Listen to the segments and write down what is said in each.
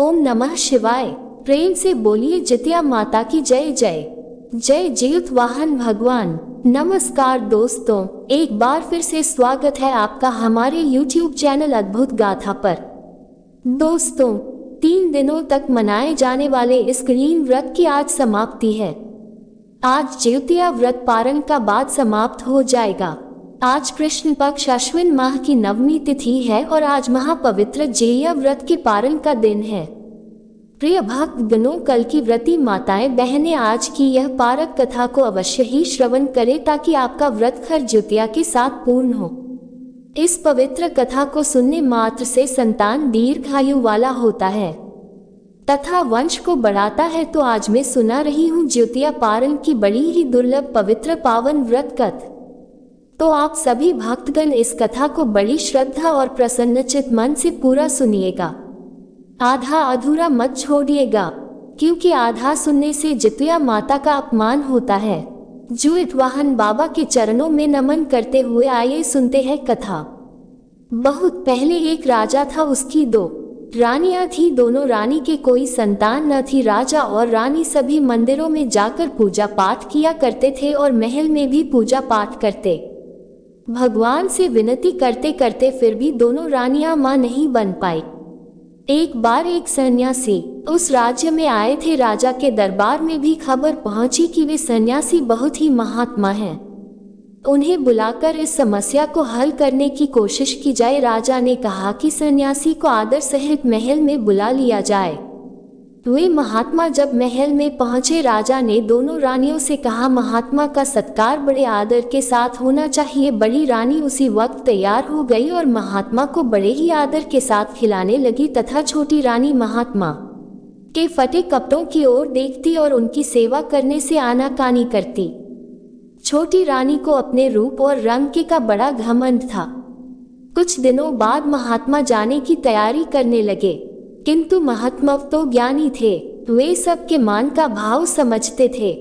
ओम नमः शिवाय। प्रेम से बोलिए जितिया माता की जय जय। जय जीत वाहन भगवान। नमस्कार दोस्तों, एक बार फिर से स्वागत है आपका हमारे YouTube चैनल अद्भुत गाथा पर। दोस्तों, 3 दिनों तक मनाए जाने वाले इस ग्रीन व्रत की आज समाप्ति है। आज ज्योतिया व्रत पारण का बाद समाप्त हो जाएगा। आज कृष्ण पक्ष अश्विन माह की नवमी तिथि है और आज महापवित्र ज्येष्ठ व्रत के पारण का दिन है। प्रिय भक्त गणों, कल की व्रती माताएं बहनें आज की यह पारक कथा को अवश्य ही श्रवण करें ताकि आपका व्रत खर ज्योतिया के साथ पूर्ण हो। इस पवित्र कथा को सुनने मात्र से संतान दीर्घायु वाला होता है तथा वंश को बढ़ाता है। तो आज मैं सुना रही हूँ ज्योतिया पारण की बड़ी ही दुर्लभ पवित्र पावन व्रत कथा। तो आप सभी भक्तगण इस कथा को बड़ी श्रद्धा और प्रसन्नचित मन से पूरा सुनिएगा, आधा अधूरा मत छोड़िएगा, क्योंकि आधा सुनने से जितिया माता का अपमान होता है। ज्योति वाहन बाबा के चरणों में नमन करते हुए आइए सुनते हैं कथा। बहुत पहले एक राजा था, उसकी 2 रानियां थी। दोनों रानी के कोई संतान न थी। राजा और रानी सभी मंदिरों में जाकर पूजा पाठ किया करते थे और महल में भी पूजा पाठ करते, भगवान से विनती करते करते फिर भी दोनों रानियां मां नहीं बन पाई। एक बार एक सन्यासी उस राज्य में आए थे। राजा के दरबार में भी खबर पहुंची कि वे सन्यासी बहुत ही महात्मा हैं। उन्हें बुलाकर इस समस्या को हल करने की कोशिश की जाए। राजा ने कहा कि सन्यासी को आदर सहित महल में बुला लिया जाए। वे महात्मा जब महल में पहुंचे, राजा ने दोनों रानियों से कहा, महात्मा का सत्कार बड़े आदर के साथ होना चाहिए। बड़ी रानी उसी वक्त तैयार हो गई और महात्मा को बड़े ही आदर के साथ खिलाने लगी तथा छोटी रानी महात्मा के फटे कपड़ों की ओर देखती और उनकी सेवा करने से आनाकानी करती। छोटी रानी को अपने रूप और रंग का बड़ा घमंड था। कुछ दिनों बाद महात्मा जाने की तैयारी करने लगे, किंतु महात्मा तो ज्ञानी थे। वे सबके मान का भाव समझते थे।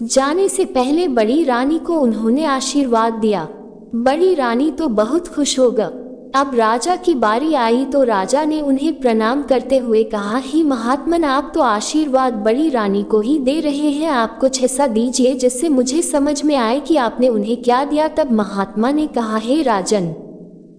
जाने से पहले बड़ी रानी को उन्होंने आशीर्वाद दिया। बड़ी रानी तो बहुत खुश हो गई। अब राजा की बारी आई तो राजा ने उन्हें प्रणाम करते हुए कहा, ही महात्मन, आप तो आशीर्वाद बड़ी रानी को ही दे रहे हैं। आप कुछ ऐसा दीजिए जिससे मुझे समझ में आए कि आपने उन्हें क्या दिया। तब महात्मा ने कहा, हे राजन,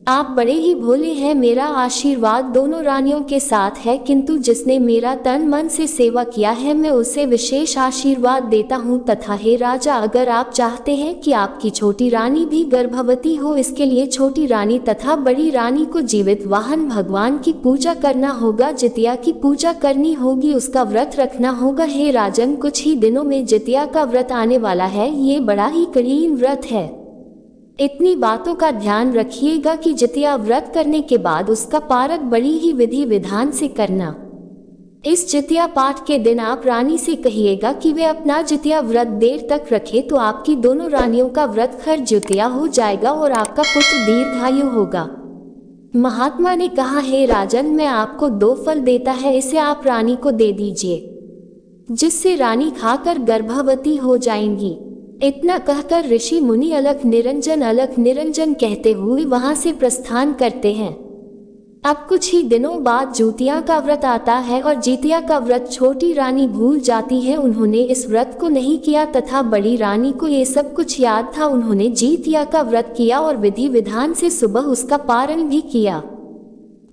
आप बड़े ही भोले हैं। मेरा आशीर्वाद दोनों रानियों के साथ है, किंतु जिसने मेरा तन मन से सेवा किया है मैं उसे विशेष आशीर्वाद देता हूँ। तथा हे राजा, अगर आप चाहते हैं कि आपकी छोटी रानी भी गर्भवती हो, इसके लिए छोटी रानी तथा बड़ी रानी को जीवित वाहन भगवान की पूजा करना होगा। जितिया की पूजा करनी होगी, उसका व्रत रखना होगा। हे राजन, कुछ ही दिनों में जितिया का व्रत आने वाला है। ये बड़ा ही कठिन व्रत है। इतनी बातों का ध्यान रखिएगा कि जितिया व्रत करने के बाद उसका पारण बड़ी ही विधि विधान से करना। इस जितिया पाठ के दिन आप रानी से कहिएगा कि वे अपना जितिया व्रत देर तक रखे, तो आपकी दोनों रानियों का व्रत खर ज्योतिया हो जाएगा और आपका पुत्र दीर्घायु होगा। महात्मा ने कहा, हे राजन, मैं आपको 2 फल देता है, इसे आप रानी को दे दीजिए, जिससे रानी खाकर गर्भवती हो जाएंगी। इतना कहकर ऋषि मुनि अलख निरंजन कहते हुए वहां से प्रस्थान करते हैं। अब कुछ ही दिनों बाद ज्योतिया का व्रत आता है और जितिया का व्रत छोटी रानी भूल जाती है। उन्होंने इस व्रत को नहीं किया तथा बड़ी रानी को ये सब कुछ याद था। उन्होंने जितिया का व्रत किया और विधि विधान से सुबह उसका पारण भी किया।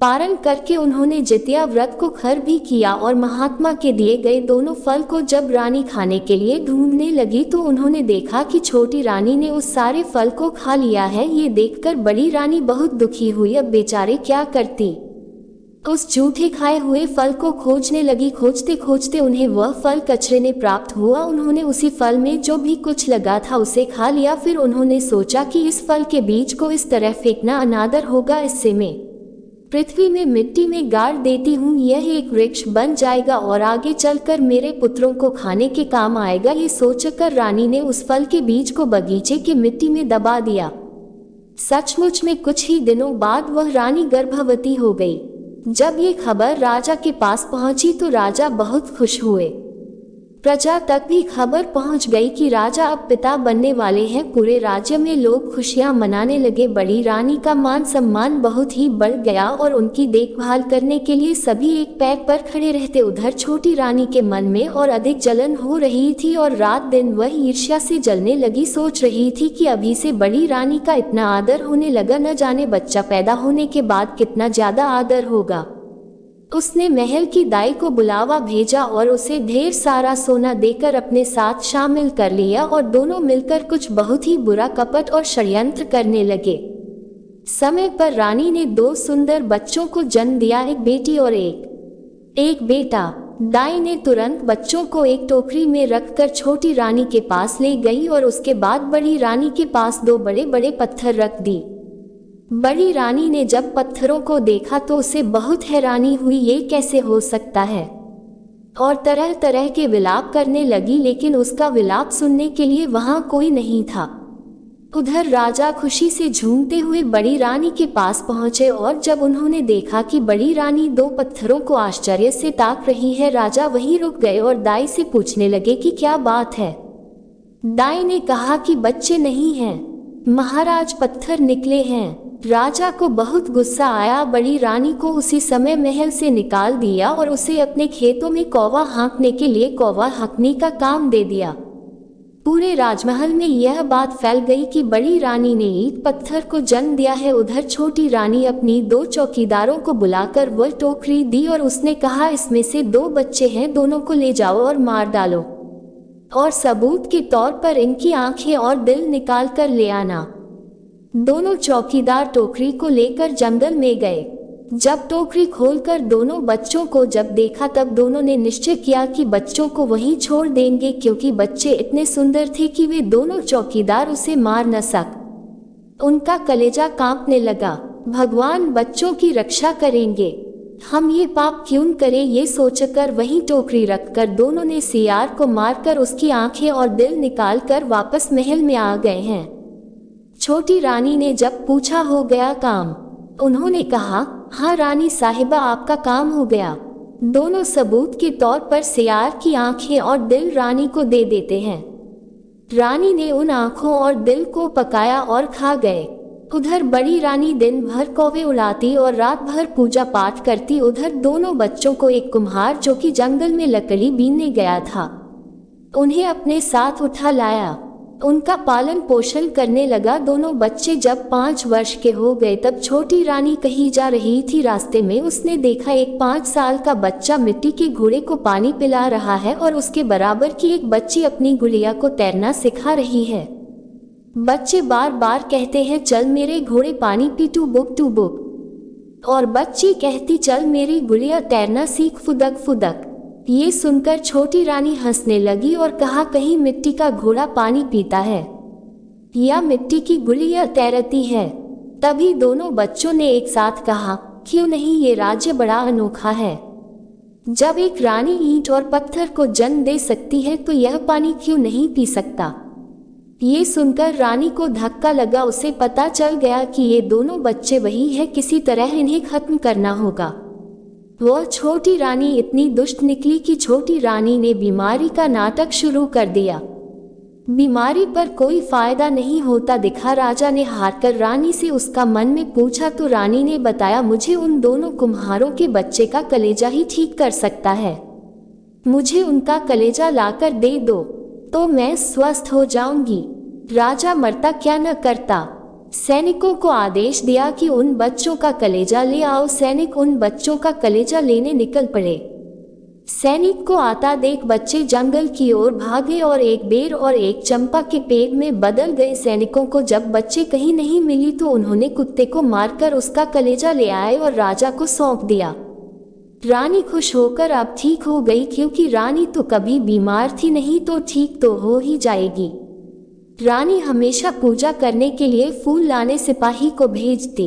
पारण करके उन्होंने जितिया व्रत को खर भी किया और महात्मा के दिए गए दोनों फल को जब रानी खाने के लिए ढूंढने लगी तो उन्होंने देखा कि छोटी रानी ने उस सारे फल को खा लिया है। ये देखकर बड़ी रानी बहुत दुखी हुई। अब बेचारे क्या करती, उस झूठे खाए हुए फल को खोजने लगी। खोजते खोजते उन्हें वह फल कचरे में प्राप्त हुआ। उन्होंने उसी फल में जो भी कुछ लगा था उसे खा लिया। फिर उन्होंने सोचा कि इस फल के बीज को इस तरह फेंकना अनादर होगा, इससे मैं पृथ्वी में मिट्टी में गाड़ देती हूँ। यह एक वृक्ष बन जाएगा और आगे चलकर मेरे पुत्रों को खाने के काम आएगा। ये सोचकर रानी ने उस फल के बीज को बगीचे की मिट्टी में दबा दिया। सचमुच में कुछ ही दिनों बाद वह रानी गर्भवती हो गई। जब ये खबर राजा के पास पहुंची तो राजा बहुत खुश हुए। प्रजा तक भी खबर पहुंच गई कि राजा अब पिता बनने वाले हैं। पूरे राज्य में लोग खुशियां मनाने लगे। बड़ी रानी का मान सम्मान बहुत ही बढ़ गया और उनकी देखभाल करने के लिए सभी एक पैर पर खड़े रहते। उधर छोटी रानी के मन में और अधिक जलन हो रही थी और रात दिन वह ईर्ष्या से जलने लगी। सोच रही थी कि अभी से बड़ी रानी का इतना आदर होने लगा, न जाने बच्चा पैदा होने के बाद कितना ज्यादा आदर होगा। उसने महल की दाई को बुलावा भेजा और उसे ढेर सारा सोना देकर अपने साथ शामिल कर लिया और दोनों मिलकर कुछ बहुत ही बुरा कपट और षड्यंत्र करने लगे। समय पर रानी ने 2 सुंदर बच्चों को जन्म दिया, एक बेटी और एक बेटा। दाई ने तुरंत बच्चों को एक टोकरी में रखकर छोटी रानी के पास ले गई और उसके बाद बड़ी रानी के पास 2 बड़े बड़े पत्थर रख दी। बड़ी रानी ने जब पत्थरों को देखा तो उसे बहुत हैरानी हुई, ये कैसे हो सकता है, और तरह तरह के विलाप करने लगी, लेकिन उसका विलाप सुनने के लिए वहां कोई नहीं था। उधर राजा खुशी से झूमते हुए बड़ी रानी के पास पहुंचे और जब उन्होंने देखा कि बड़ी रानी 2 पत्थरों को आश्चर्य से ताक रही है, राजा वहीं रुक गए और दाई से पूछने लगे कि क्या बात है। दाई ने कहा कि बच्चे नहीं हैं महाराज, पत्थर निकले हैं। राजा को बहुत गुस्सा आया। बड़ी रानी को उसी समय महल से निकाल दिया और उसे अपने खेतों में कौवा हाँकने के लिए कौवा हाँकने का काम दे दिया। पूरे राजमहल में यह बात फैल गई कि बड़ी रानी ने ईंट पत्थर को जन्म दिया है। उधर छोटी रानी अपनी 2 चौकीदारों को बुलाकर वह टोकरी दी और उसने कहा, इसमें से 2 बच्चे हैं, दोनों को ले जाओ और मार डालो और सबूत के तौर पर इनकी आंखें और दिल निकाल कर ले आना। दोनों चौकीदार टोकरी को लेकर जंगल में गए। जब टोकरी खोलकर दोनों बच्चों को जब देखा तब दोनों ने निश्चय किया कि बच्चों को वहीं छोड़ देंगे, क्योंकि बच्चे इतने सुंदर थे कि वे दोनों चौकीदार उसे मार न सक। उनका कलेजा कांपने लगा। भगवान बच्चों की रक्षा करेंगे, हम ये पाप क्यों करें, ये सोचकर वहीं टोकरी रखकर दोनों ने सियार को मारकर उसकी आंखें और दिल निकालकर वापस महल में आ गए हैं। छोटी रानी ने जब पूछा हो गया काम, उन्होंने कहा, हाँ रानी साहिबा, आपका काम हो गया। दोनों सबूत के तौर पर सियार की आंखें और दिल रानी को दे देते हैं। रानी ने उन आंखों और दिल को पकाया और खा गए। उधर बड़ी रानी दिन भर कौवे उड़ाती और रात भर पूजा पाठ करती। उधर दोनों बच्चों को एक कुम्हार जो कि जंगल में लकड़ी बीनने गया था, उन्हें अपने साथ उठा लाया। उनका पालन पोषण करने लगा। दोनों बच्चे जब 5 वर्ष के हो गए तब छोटी रानी कहीं जा रही थी। रास्ते में उसने देखा एक 5 साल का बच्चा मिट्टी के घोड़े को पानी पिला रहा है और उसके बराबर की एक बच्ची अपनी गुड़िया को तैरना सिखा रही है। बच्चे बार बार कहते हैं, चल मेरे घोड़े पानी पी टू बुक, और बच्ची कहती, चल मेरी गुड़िया तैरना सीख फुदक फुदक। ये सुनकर छोटी रानी हंसने लगी और कहा, कहीं मिट्टी का घोड़ा पानी पीता है या मिट्टी की गुड़िया तैरती है। तभी दोनों बच्चों ने एक साथ कहा, क्यों नहीं, ये राज्य बड़ा अनोखा है। जब एक रानी ईंट और पत्थर को जन्म दे सकती है तो यह पानी क्यों नहीं पी सकता। ये सुनकर रानी को धक्का लगा। उसे पता चल गया कि ये दोनों बच्चे वही है, किसी तरह इन्हें खत्म करना होगा। वह छोटी रानी इतनी दुष्ट निकली कि छोटी रानी ने बीमारी का नाटक शुरू कर दिया। बीमारी पर कोई फायदा नहीं होता दिखा। राजा ने हारकर रानी से उसका मन में पूछा तो रानी ने बताया, मुझे उन दोनों कुम्हारों के बच्चे का कलेजा ही ठीक कर सकता है। मुझे उनका कलेजा लाकर दे दो तो मैं स्वस्थ हो जाऊंगी। राजा मरता क्या न करता। सैनिकों को आदेश दिया कि उन बच्चों का कलेजा ले आओ। सैनिक उन बच्चों का कलेजा लेने निकल पड़े। सैनिक को आता देख बच्चे जंगल की ओर भागे और एक बेर और एक चंपा के पेड़ में बदल गए। सैनिकों को जब बच्चे कहीं नहीं मिली तो उन्होंने कुत्ते को मारकर उसका कलेजा ले आए और राजा को सौंप दिया। रानी खुश होकर अब ठीक हो गई, क्योंकि रानी तो कभी बीमार थी नहीं, तो ठीक तो हो ही जाएगी। रानी हमेशा पूजा करने के लिए फूल लाने सिपाही को भेजती।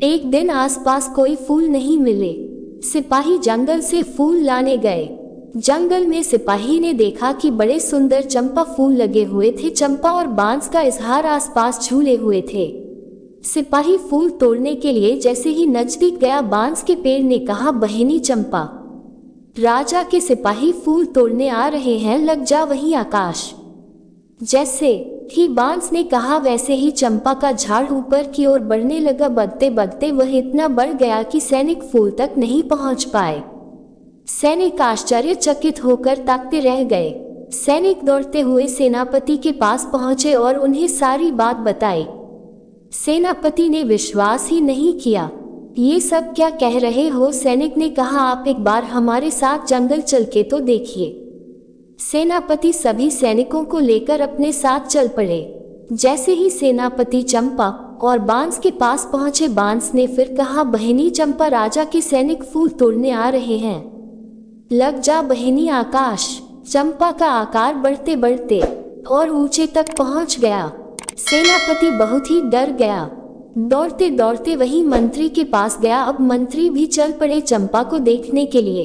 एक दिन आसपास कोई फूल नहीं मिले। सिपाही जंगल से फूल लाने गए। जंगल में सिपाही ने देखा कि बड़े सुंदर चंपा फूल लगे हुए थे। चंपा और बांस का इजहार आसपास झूले हुए थे। सिपाही फूल तोड़ने के लिए जैसे ही नजदीक गया, बांस के पेड़ ने कहा, बहनी चंपा, राजा के सिपाही फूल तोड़ने आ रहे हैं, लग जा वहीं आकाश। जैसे ही बांस ने कहा वैसे ही चंपा का झाड़ ऊपर की ओर बढ़ने लगा। बढ़ते बढ़ते वह इतना बढ़ गया कि सैनिक फूल तक नहीं पहुंच पाए। सैनिक आश्चर्यचकित होकर ताकते रह गए। सैनिक दौड़ते हुए सेनापति के पास पहुंचे और उन्हें सारी बात बताई। सेनापति ने विश्वास ही नहीं किया। ये सब क्या कह रहे हो? सैनिक ने कहा, आप एक बार हमारे साथ जंगल चल के तो देखिए। सेनापति सभी सैनिकों को लेकर अपने साथ चल पड़े। जैसे ही सेनापति चंपा और बांस के पास पहुंचे, बांस ने फिर कहा, बहनी चंपा, राजा के सैनिक फूल तोड़ने आ रहे हैं, लग जा बहनी आकाश। चंपा का आकार बढ़ते बढ़ते और ऊंचे तक पहुंच गया। सेनापति बहुत ही डर गया। दौड़ते दौड़ते वही मंत्री के पास गया। अब मंत्री भी चल पड़े चंपा को देखने के लिए।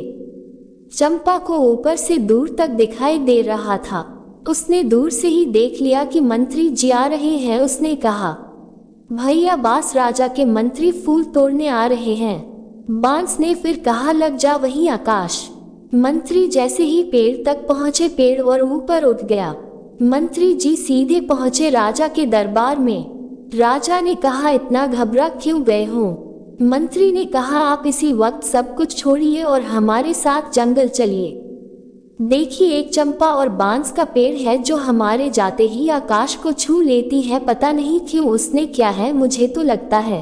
चंपा को ऊपर से दूर तक दिखाई दे रहा था। उसने दूर से ही देख लिया कि मंत्री जी आ रहे हैं। उसने कहा, भैया बांस, राजा के मंत्री फूल तोड़ने आ रहे हैं। बांस ने फिर कहा, लग जा वहीं आकाश। मंत्री जैसे ही पेड़ तक पहुंचे, पेड़ और ऊपर उठ गया। मंत्री जी सीधे पहुंचे राजा के दरबार में। राजा ने कहा, इतना घबरा क्यों गए हो? मंत्री ने कहा, आप इसी वक्त सब कुछ छोड़िए और हमारे साथ जंगल चलिए। देखिए, एक चंपा और बांस का पेड़ है जो हमारे जाते ही आकाश को छू लेती है। पता नहीं क्यों उसने क्या है, मुझे तो लगता है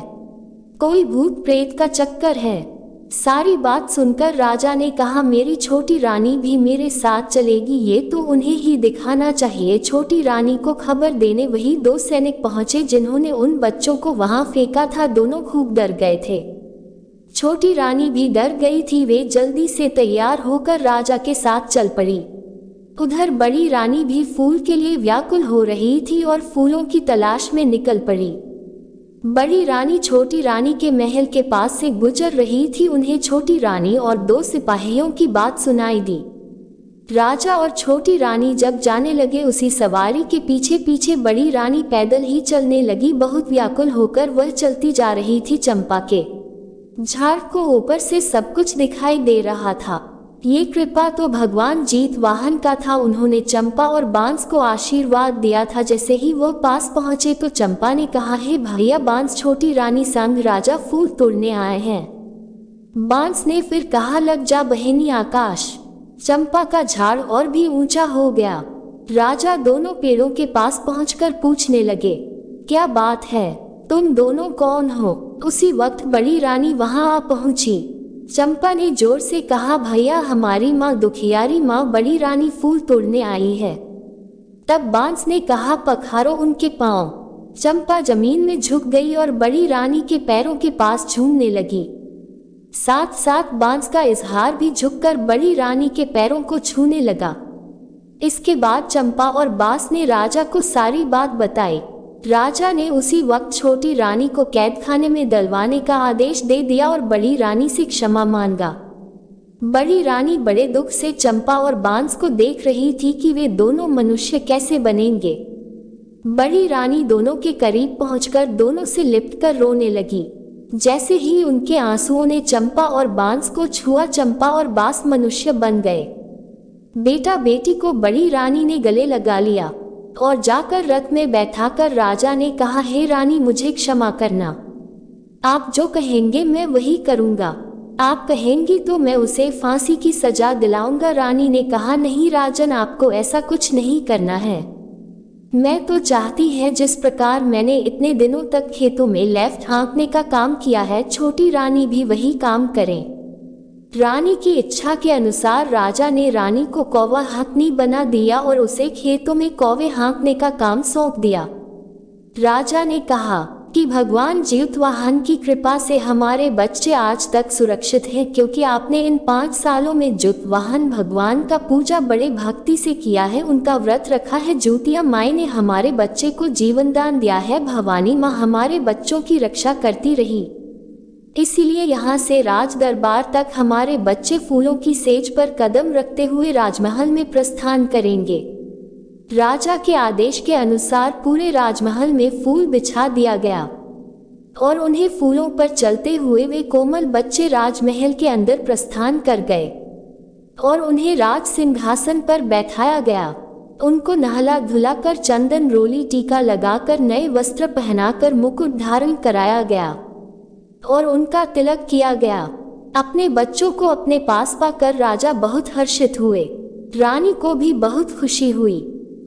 कोई भूत प्रेत का चक्कर है। सारी बात सुनकर राजा ने कहा, मेरी छोटी रानी भी मेरे साथ चलेगी, ये तो उन्हें ही दिखाना चाहिए। छोटी रानी को खबर देने वही दो सैनिक पहुंचे जिन्होंने उन बच्चों को वहां फेंका था। दोनों खूब डर गए थे। छोटी रानी भी डर गई थी। वे जल्दी से तैयार होकर राजा के साथ चल पड़ी। उधर बड़ी रानी भी फूल के लिए व्याकुल हो रही थी और फूलों की तलाश में निकल पड़ी। बड़ी रानी छोटी रानी के महल के पास से गुजर रही थी। उन्हें छोटी रानी और दो सिपाहियों की बात सुनाई दी। राजा और छोटी रानी जब जाने लगे, उसी सवारी के पीछे पीछे बड़ी रानी पैदल ही चलने लगी। बहुत व्याकुल होकर वह चलती जा रही थी। चंपा के झाड़ को ऊपर से सब कुछ दिखाई दे रहा था। ये कृपा तो भगवान जीतवाहन का था। उन्होंने चंपा और बांस को आशीर्वाद दिया था। जैसे ही वो पास पहुंचे तो चंपा ने कहा, हे भैया बांस, छोटी रानी संग राजा फूल तोड़ने आए हैं। बांस ने फिर कहा, लग जा बहनी आकाश। चंपा का झाड़ और भी ऊंचा हो गया। राजा दोनों पेड़ों के पास पहुंचकर पूछने लगे, क्या बात है, तुम दोनों कौन हो? उसी वक्त बड़ी रानी वहां आ पहुंची। चंपा ने जोर से कहा, भैया हमारी माँ दुखियारी माँ बड़ी रानी फूल तोड़ने आई है। तब बांस ने कहा, पखारो उनके पांव। चंपा जमीन में झुक गई और बड़ी रानी के पैरों के पास झूमने लगी। साथ साथ बांस का इजहार भी झुककर बड़ी रानी के पैरों को छूने लगा। इसके बाद चंपा और बांस ने राजा को सारी बात बताई। राजा ने उसी वक्त छोटी रानी को कैदखाने में डलवाने का आदेश दे दिया और बड़ी रानी से क्षमा मांगा। बड़ी रानी बड़े दुख से चंपा और बांस को देख रही थी कि वे दोनों मनुष्य कैसे बनेंगे। बड़ी रानी दोनों के करीब पहुंचकर दोनों से लिपटकर रोने लगी। जैसे ही उनके आंसुओं ने चंपा और बांस को छुआ, चंपा और बांस मनुष्य बन गए। बेटा बेटी को बड़ी रानी ने गले लगा लिया और जाकर रथ में बैठाकर राजा ने कहा, हे रानी मुझे क्षमा करना। आप जो कहेंगे मैं वही करूंगा। आप कहेंगी तो मैं उसे फांसी की सजा दिलाऊंगा। रानी ने कहा, नहीं राजन, आपको ऐसा कुछ नहीं करना है। मैं तो चाहती है जिस प्रकार मैंने इतने दिनों तक खेतों में लेफ्ट हाँकने का काम किया है, छोटी रानी भी वही काम करें। रानी की इच्छा के अनुसार राजा ने रानी को कौवा हाँकनी बना दिया और उसे खेतों में कौवे हाँकने का काम सौंप दिया। राजा ने कहा कि भगवान जीतवाहन की कृपा से हमारे बच्चे आज तक सुरक्षित हैं, क्योंकि आपने इन 5 सालों में जीतवाहन भगवान का पूजा बड़े भक्ति से किया है, उनका व्रत रखा है। ज्योतिया माई ने हमारे बच्चे को जीवन दान दिया है। भवानी माँ हमारे बच्चों की रक्षा करती रही, इसीलिए यहाँ से राज दरबार तक हमारे बच्चे फूलों की सेज पर कदम रखते हुए राजमहल में प्रस्थान करेंगे। राजा के आदेश के अनुसार पूरे राजमहल में फूल बिछा दिया गया और उन्हें फूलों पर चलते हुए वे कोमल बच्चे राजमहल के अंदर प्रस्थान कर गए। और उन्हें राज सिंहासन पर बैठाया गया। उनको नहला धुलाकर चंदन रोली टीका लगाकर नए वस्त्र पहनाकर मुकुट धारण कराया गया और उनका तिलक किया गया। अपने बच्चों को अपने पास पाकर राजा बहुत हर्षित हुए। रानी को भी बहुत खुशी हुई।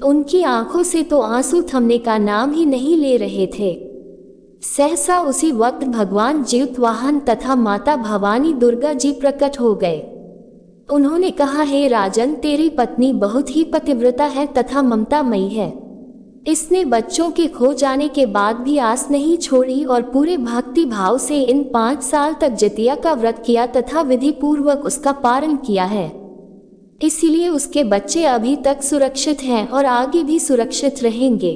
उनकी आंखों से तो आंसू थमने का नाम ही नहीं ले रहे थे। सहसा उसी वक्त भगवान जितवाहन तथा माता भवानी दुर्गा जी प्रकट हो गए। उन्होंने कहा, हे राजन, तेरी पत्नी बहुत ही पतिव्रता है तथा ममतामयी है। इसने बच्चों के खो जाने के बाद भी आस नहीं छोड़ी और पूरे भक्ति भाव से इन 5 साल तक जितिया का व्रत किया तथा विधि पूर्वक उसका पारण किया है। इसीलिए उसके बच्चे अभी तक सुरक्षित हैं और आगे भी सुरक्षित रहेंगे।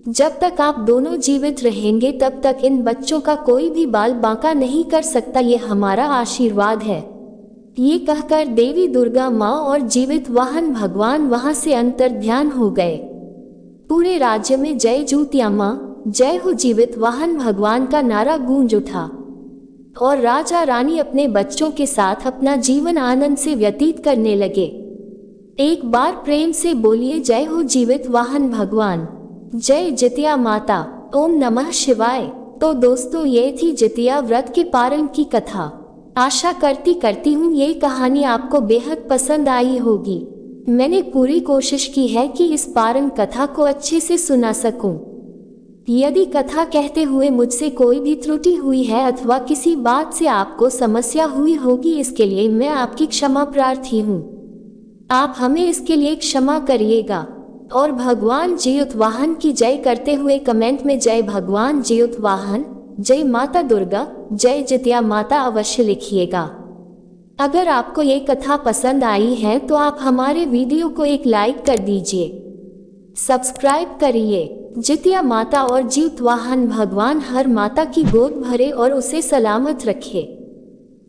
जब तक आप दोनों जीवित रहेंगे तब तक इन बच्चों का कोई भी बाल बांका नहीं कर सकता, ये हमारा आशीर्वाद है। ये कहकर देवी दुर्गा माँ और जीवित वाहन भगवान वहां से अंतर्ध्यान हो गए। पूरे राज्य में जय जूतिया माँ, जय हो जीवित वाहन भगवान का नारा गूंज उठा और राजा रानी अपने बच्चों के साथ अपना जीवन आनंद से व्यतीत करने लगे। एक बार प्रेम से बोलिए, जय हो जीवित वाहन भगवान, जय जितिया माता, ओम नमः शिवाय। तो दोस्तों, ये थी जितिया व्रत के पारण की कथा। आशा करती हूँ ये कहानी आपको बेहद पसंद आई होगी। मैंने पूरी कोशिश की है कि इस पारण कथा को अच्छे से सुना सकूं। यदि कथा कहते हुए मुझसे कोई भी त्रुटि हुई है अथवा किसी बात से आपको समस्या हुई होगी, इसके लिए मैं आपकी क्षमा प्रार्थी हूँ। आप हमें इसके लिए क्षमा करिएगा और भगवान जितवाहन की जय करते हुए कमेंट में जय भगवान जितवाहन, जय माता दुर्गा, जय जितिया माता अवश्य लिखिएगा। अगर आपको ये कथा पसंद आई है तो आप हमारे वीडियो को एक लाइक कर दीजिए, सब्सक्राइब करिए। जितिया माता और जितवाहन भगवान हर माता की गोद भरे और उसे सलामत रखे।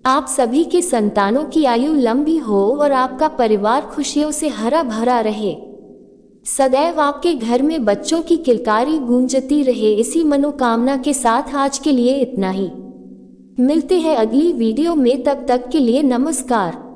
आप सभी के संतानों की आयु लंबी हो और आपका परिवार खुशियों से हरा भरा रहे। सदैव आपके घर में बच्चों की किलकारी गूंजती रहे, इसी मनोकामना के साथ आज के लिए इतना ही। मिलते हैं अगली वीडियो में, तब तक के लिए नमस्कार।